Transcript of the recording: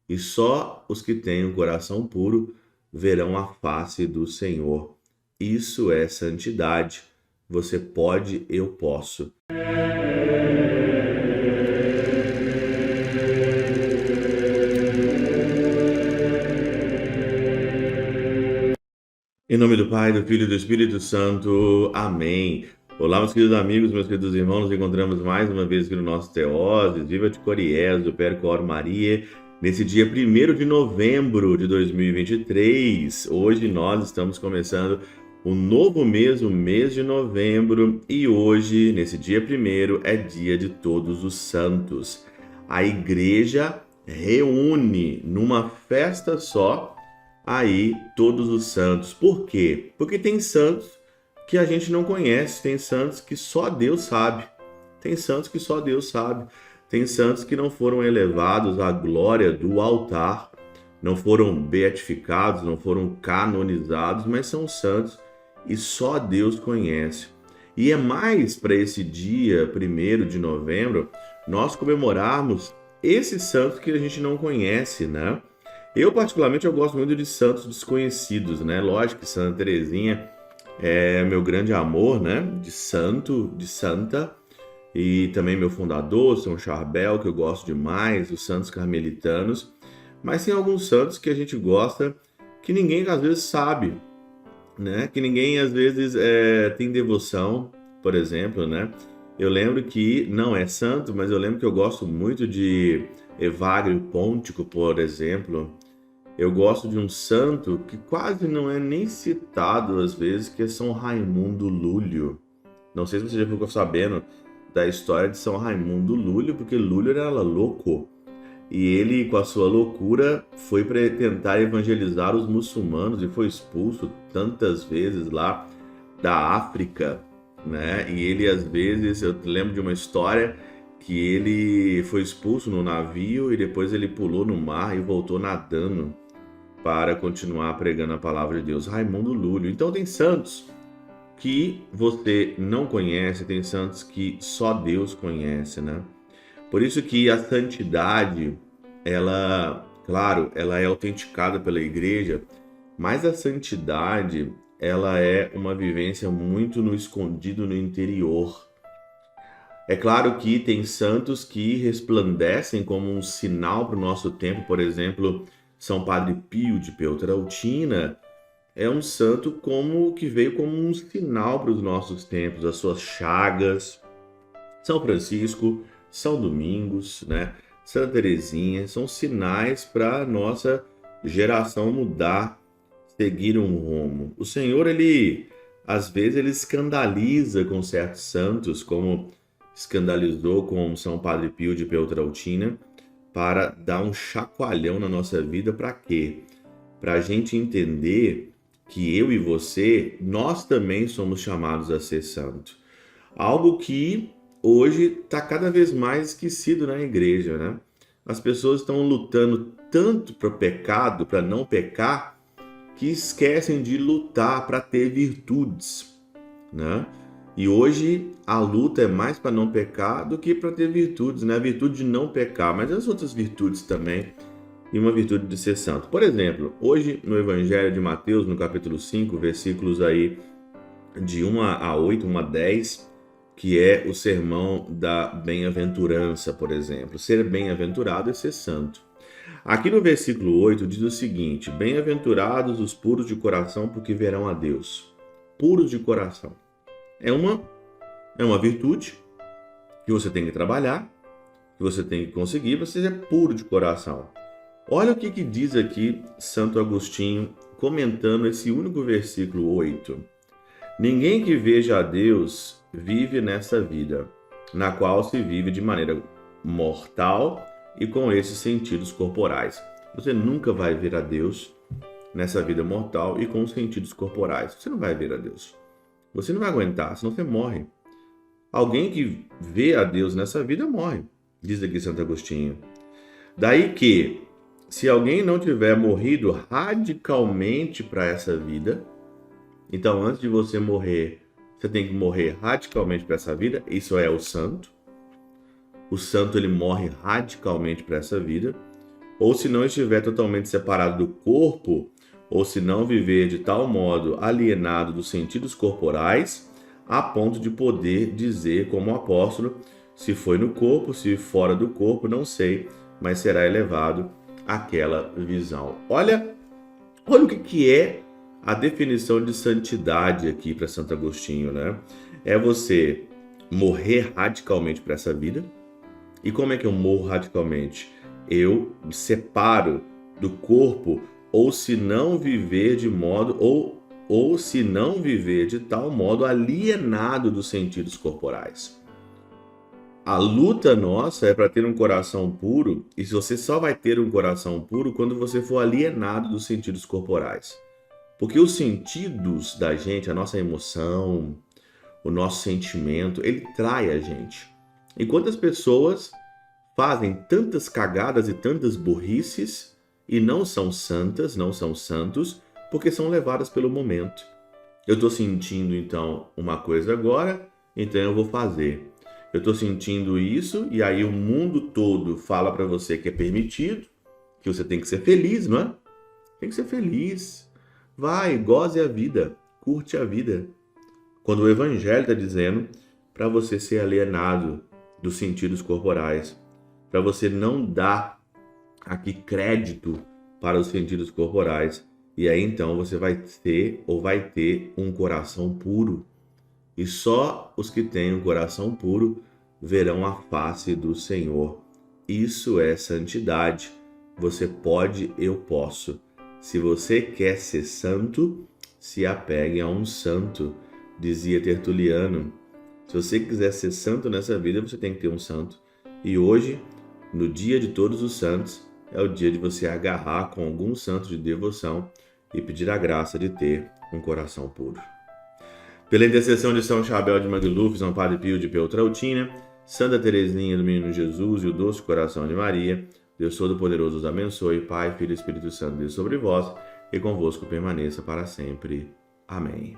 e só os que têm o coração puro verão a face do Senhor. Isso é santidade. Você pode, eu posso. Em nome do Pai, do Filho e do Espírito Santo. Amém. Olá, meus queridos amigos, meus queridos irmãos, nos encontramos mais uma vez aqui no nosso Teoses, Viva de Coriés, do Percor Maria, nesse dia 1º de novembro de 2023. Hoje nós estamos começando o novo mês, o mês de novembro, e hoje, nesse dia 1º, é dia de Todos os Santos. A igreja reúne numa festa só aí todos os santos. Por quê? Porque tem santos que a gente não conhece, tem santos que só Deus sabe. Tem santos que só Deus sabe. Tem santos que não foram elevados à glória do altar, não foram beatificados, não foram canonizados, mas são santos e só Deus conhece. E é mais para esse dia 1º de novembro nós comemorarmos esses santos que a gente não conhece, né? Eu, particularmente, eu gosto muito de santos desconhecidos, né? Lógico que Santa Teresinha é meu grande amor, né? De santo, de santa. E também meu fundador, São Charbel, que eu gosto demais, os santos carmelitanos. Mas tem alguns santos que a gente gosta que ninguém, às vezes, sabe, né? Que ninguém, às vezes, tem devoção, por exemplo, né? Eu lembro que, não é santo, mas eu lembro que eu gosto muito de Evagrio Pôntico, por exemplo. Eu gosto de um santo que quase não é nem citado às vezes, que é São Raimundo Lúlio. Não sei se você já ficou sabendo da história de São Raimundo Lúlio, porque Lúlio era louco. E ele, com a sua loucura, foi para tentar evangelizar os muçulmanos e foi expulso tantas vezes lá da África, né? E ele, às vezes, eu lembro de uma história que ele foi expulso no navio e depois ele pulou no mar e voltou nadando para continuar pregando a palavra de Deus. Raimundo Lúlio. Então tem santos que você não conhece, tem santos que só Deus conhece, né? Por isso que a santidade, ela, claro, ela é autenticada pela igreja, mas a santidade, ela é uma vivência muito no escondido no interior. É claro que tem santos que resplandecem como um sinal para o nosso tempo, por exemplo, São Padre Pio de Peltrautina é um santo como que veio como um sinal para os nossos tempos, as suas chagas. São Francisco, São Domingos, né? Santa Teresinha são sinais para a nossa geração mudar, seguir um rumo. O Senhor, ele às vezes ele escandaliza com certos santos, como escandalizou com São Padre Pio de Peltrautina, para dar um chacoalhão na nossa vida. Para quê? Para a gente entender que eu e você, nós também somos chamados a ser santo. Algo que hoje está cada vez mais esquecido na igreja, né? As pessoas estão lutando tanto para o pecado, para não pecar, que esquecem de lutar para ter virtudes, né? E hoje a luta é mais para não pecar do que para ter virtudes, né? A virtude de não pecar, mas as outras virtudes também, e uma virtude de ser santo. Por exemplo, hoje no Evangelho de Mateus, no capítulo 5, versículos aí de 1 a 8, 1 a 10, que é o sermão da bem-aventurança, por exemplo. Ser bem-aventurado é ser santo. Aqui no versículo 8 diz o seguinte: bem-aventurados os puros de coração, porque verão a Deus. Puros de coração. É uma virtude que você tem que trabalhar, que você tem que conseguir para ser puro de coração. Olha o que diz aqui Santo Agostinho comentando esse único versículo 8. Ninguém que veja a Deus vive nessa vida, na qual se vive de maneira mortal e com esses sentidos corporais. Você nunca vai ver a Deus nessa vida mortal e com os sentidos corporais. Você não vai ver a Deus. Você não vai aguentar, senão você morre. Alguém que vê a Deus nessa vida morre, diz aqui Santo Agostinho. Daí que, se alguém não tiver morrido radicalmente para essa vida, então antes de você morrer, você tem que morrer radicalmente para essa vida. Isso é o santo. O santo, ele morre radicalmente para essa vida. ou se não estiver totalmente separado do corpo, ou se não viver de tal modo alienado dos sentidos corporais, a ponto de poder dizer como o apóstolo, se foi no corpo, se fora do corpo, não sei, mas será elevado àquela visão. Olha o que é a definição de santidade aqui para Santo Agostinho, né? É você morrer radicalmente para essa vida. E como é que eu morro radicalmente? Eu me separo do corpo, ou se não viver de modo, ou se não viver de tal modo alienado dos sentidos corporais. A luta nossa é para ter um coração puro, e você só vai ter um coração puro quando você for alienado dos sentidos corporais. Porque os sentidos da gente, a nossa emoção, o nosso sentimento, ele trai a gente. E quantas pessoas fazem tantas cagadas e tantas burrices e não são santas, não são santos, porque são levadas pelo momento. Eu estou sentindo então uma coisa agora, então eu vou fazer. Eu estou sentindo isso e aí o mundo todo fala para você que é permitido, que você tem que ser feliz, não é? Tem que ser feliz. Vai, goze a vida, curte a vida. Quando o Evangelho está dizendo para você ser alienado dos sentidos corporais, para você não dar aqui crédito para os sentidos corporais, e aí então você vai ter um coração puro. E só os que têm um coração puro verão a face do Senhor. Isso é santidade. Você pode, eu posso. Se você quer ser santo, se apegue a um santo, dizia Tertuliano. Se você quiser ser santo nessa vida, você tem que ter um santo. E hoje, no dia de todos os santos, é o dia de você agarrar com algum santo de devoção e pedir a graça de ter um coração puro. Pela intercessão de São Chabel de Magluf, São Padre Pio de Peltrautina, Santa Teresinha do Menino Jesus e o Doce Coração de Maria, Deus Todo-Poderoso os abençoe, Pai, Filho e Espírito Santo, Deus sobre vós e convosco permaneça para sempre. Amém.